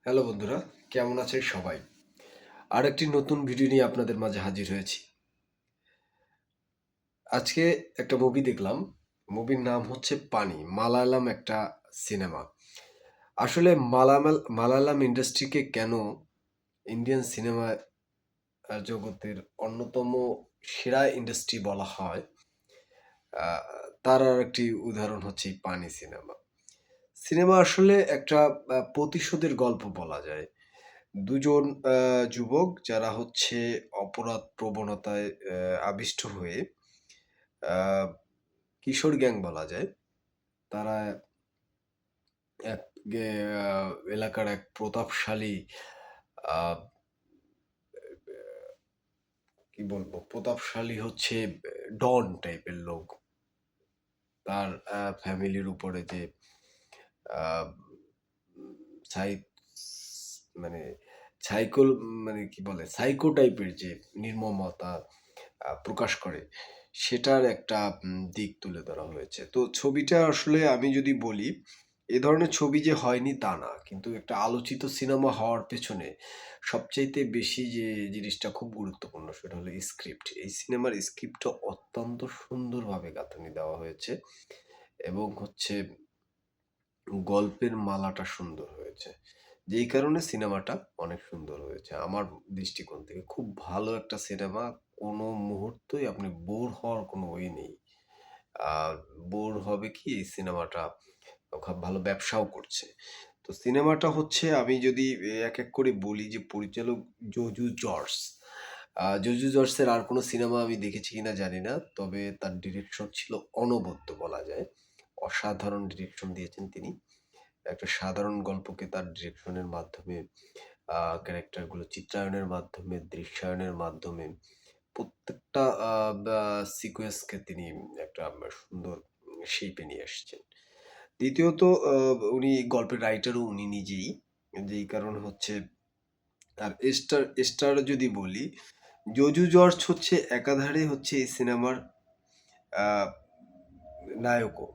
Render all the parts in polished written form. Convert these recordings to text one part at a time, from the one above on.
Hello বন্ধুরা, কেমন আছেন সবাই? আরেকটি নতুন ভিডিও নিয়ে আপনাদের মাঝে হাজির হয়েছি। আজকে একটা মুভি দেখলাম। মুভির নাম হচ্ছে 'পানি'। মালায়ালাম একটা সিনেমা। আসলে মালায়ালাম ইন্ডাস্ট্রিকে কেন ইন্ডিয়ান সিনেমা জগতের অন্যতম সেরা ইন্ডাস্ট্রি বলা হয়, আ তার আরেকটি উদাহরণ হচ্ছে এই 'পানি' সিনেমা। সিনেমা আসলে একটা প্রতিশোধের গল্প বলা যায়। দুজন যুবক যারা হচ্ছে অপরাধ প্রবণতায় আবিষ্ট হয়ে আ কিশোর গ্যাং বলা যায়। তারা এক গে আ এলাকার এক প্রতাপশালী আ কি বলবো? প্রতাপশালী হচ্ছে ডন টাইপের লোক। তার ফ্যামিলির উপরে যে আ উম সাই মানে সাইকোল মানে কি বলে? সাইকো টাইপের যে নির্মমতা প্রকাশ করে, সেটার একটা দিক তুলে ধরা হয়েছে। তো ছবিটা আসলে আমি যদি বলি, এ ধরনের ছবি যে হয়নি তা না। কিন্তু একটা আলোচিত সিনেমা হওয়ার পেছনে সবচাইতে বেশি যে জিনিসটা খুব গুরুত্বপূর্ণ সেটা হলো স্ক্রিপ্ট। এই সিনেমার স্ক্রিপ্টটা অত্যন্ত সুন্দরভাবে গাঁথুনি দেওয়া হয়েছে এবং হচ্ছে গল্পের মালাটা সুন্দর হয়েছে। যেই কারণে সিনেমাটা অনেক সুন্দর হয়েছে। আমার দৃষ্টিকোণ থেকে খুব ভালো একটা সিনেমা। কোনো মুহূর্তই আপনি বোর হওয়ার কোনো ওয়ে নেই। আর বোর হবে কি এই সিনেমাটা খুব ভালো ব্যবসাও করছে। তো সিনেমাটা হচ্ছে আমি যদি এক, এক করে বলি যে পরিচালক জজু জর্জ। জজু জর্জের আর কোনো সিনেমা আমি দেখেছি কিনা জানি না। তবে তার ডিরেকশন ছিল অনবদ্য বলা যায়। অসাধারণ ডিরেকশন দিয়েছেন তিনি। একটা সাধারণ গল্পকে তার ডিরেকশনের মাধ্যমে ক্যারেক্টারগুলো চিত্রায়নের মাধ্যমে, দৃশ্যায়নের মাধ্যমে প্রত্যেকটা বা সিকোয়েন্সকে তিনি একটা সুন্দর শেইপে নিয়ে আসছেন। দ্বিতীয়ত আ উনি গল্পের রাইটারও উনি নিজেই। যেই কারণে হচ্ছে আর স্টার যদি বলি, জজু জর্জ হচ্ছে একাধারে হচ্ছে এই সিনেমার আ নায়কও।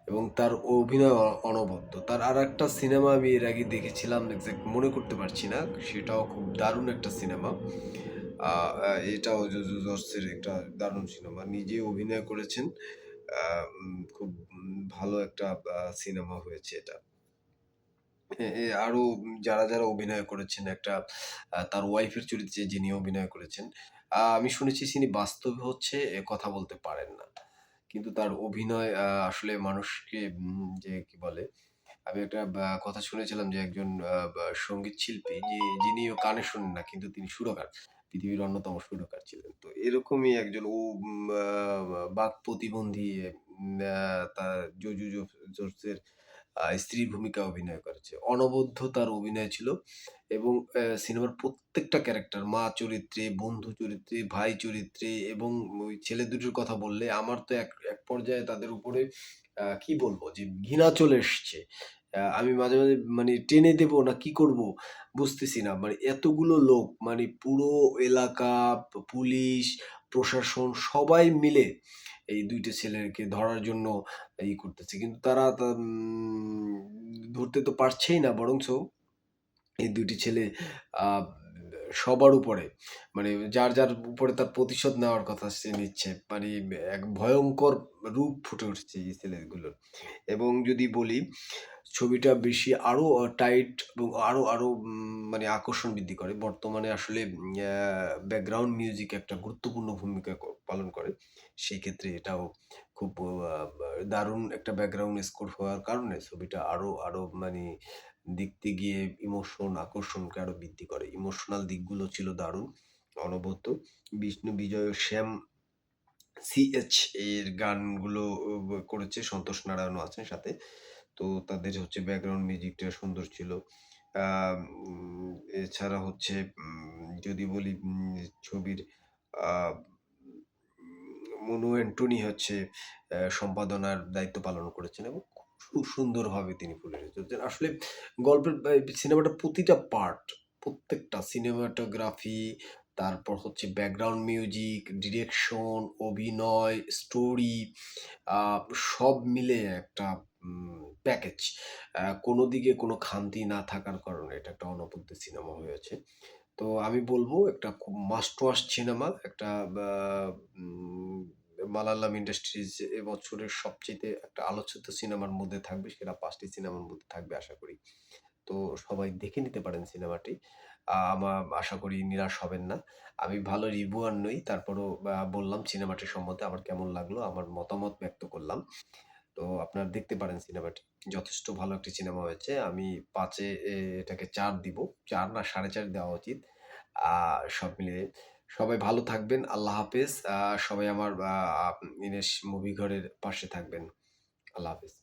এবং তার অভিনয় অনবদ্য। তার আরেকটা সিনেমা আমি এর আগে দেখেছিলাম, এক্সাক্ট মনে করতে পারছি না। সেটাও খুব দারুণ একটা সিনেমা। আ আ এটাও জজু জর্জের একটা দারুণ সিনেমা। নিজে অভিনয় করেছেন। খুব ভালো একটা সিনেমা হয়েছে এটা। আরো যারা অভিনয় করেছেন একটা তার ওয়াইফের চরিত্রে যিনি অভিনয় করেছেন। আমি শুনেছি তিনি বাস্তবে হচ্ছে কথা বলতে পারেন না। কিন্তু তার অভিনয় আসলে মানুষকে যে কি বলে? আমি একটা কথা শুনেছিলাম যে একজন সঙ্গীত শিল্পী যিনিও কানে শোনেন না কিন্তু তিনি সুরকার। পৃথিবীর অন্যতম সুরকার ছিলেন। তো এরকমই একজন ও উম আ বাক প্রতিবন্ধী আ তা জজু জোসের স্ত্রীর ভূমিকায় অভিনয় করেছে। অনবদ্য তার অভিনয় ছিল এবং সিনেমার প্রত্যেকটা ক্যারেক্টার মা চরিত্রে, বন্ধু চরিত্রে, ভাই চরিত্রে এবং ওই ছেলে দুটোর কথা বললে আমার তো এক এক পর্যায়ে তাদের উপরে কি বলবো? যে ঘৃণা চলে এসছে। আমি মাঝে মানে টেনে দেবো না কি করব বুঝতেছি না। মানে এতগুলো লোক মানে পুরো এলাকা, পুলিশ, প্রশাসন সবাই মিলে এই ২ টা ছেলেকে ধরার জন্য করতেছে। কিন্তু তারা ধরতে তো পারছেই না বরঞ্চ এই ২ টি ছেলে আ সবার উপরে মানে যার উপরে তার প্রতিশোধ নেওয়ার কথা সে নিচ্ছে। মানে এক ভয়ংকর রূপ ফুটে উঠছে এই ছেলেগুলোর। এবং যদি বলি ছবিটা বেশি আরো টাইট এবং আরো মানে আকর্ষণ বৃদ্ধি করে। বর্তমানে আসলে ব্যাকগ্রাউন্ড মিউজিক একটা গুরুত্বপূর্ণ ভূমিকা পালন করে। সেই ক্ষেত্রে এটাও খুব দারুণ একটা ব্যাকগ্রাউন্ড স্কোর হওয়ার কারণে ছবিটা আরো মানে দেখতে গিয়ে ইমোশন, আকর্ষণকে আরো বৃদ্ধি করে। ইমোশনাল দিকগুলো ছিল দারুণ, অনবদ্য। বিষ্ণু বিজয় ও শ্যাম সিএচ এর গানগুলো করেছে। সন্তোষ নারায়ণও আছেন সাথে। তো তাদের হচ্ছে ব্যাকগ্রাউন্ড মিউজিকটা সুন্দর ছিল। আম এছাড়া হচ্ছে যদি বলি ছবির আ মনু অ্যান্টনি হচ্ছে সম্পাদনার দায়িত্ব পালন করেছেন এবং খুব সুন্দরভাবে তিনি ফুটিয়ে তুলেছেন। আসলে গল্পের সিনেমাটার প্রতিটা পার্ট, প্রত্যেকটা সিনেমাটোগ্রাফি, তারপর হচ্ছে ব্যাকগ্রাউন্ড মিউজিক, ডিরেকশন, অভিনয়, স্টোরি আ সব মিলে একটা প্যাকেজ। কোনো দিকে কোনো খামতি না থাকার কারণে এটা একটা অনবদ্য সিনেমা হয়েছে। তো আমি বলব একটা খুব মাস্ট ওয়াচ সিনেমা। একটা বা উম মালায়ালাম ইন্ডাস্ট্রিজ এবছরের সবচাইতে একটা আলোচিত সিনেমার মধ্যে থাকবে। সেরা ৫ টি সিনেমার মধ্যে থাকবে আশা করি। তো সবাই দেখে নিতে পারেন সিনেমাটি। আশা করি নিরাশ হবেন না। আমি ভালো রিভিউয়ার নই। তারপরও বললাম সিনেমাটি সম্বন্ধে আমার কেমন লাগলো, আমার মতামত ব্যক্ত করলাম। তো আপনারা দেখতে পারেন সিনেমাটি। যথেষ্ট ভালো একটি সিনেমা হয়েছে। আমি ৫ এটাকে ৪ দিব। ৪ না ৪.৫ দেওয়া উচিত। আ সব মিলিয়ে সবাই ভালো থাকবেন। আল্লাহ হাফেজ। সবাই আমার ইনেস মুভি ঘরের পাশে থাকবেন। আল্লাহ হাফেজ।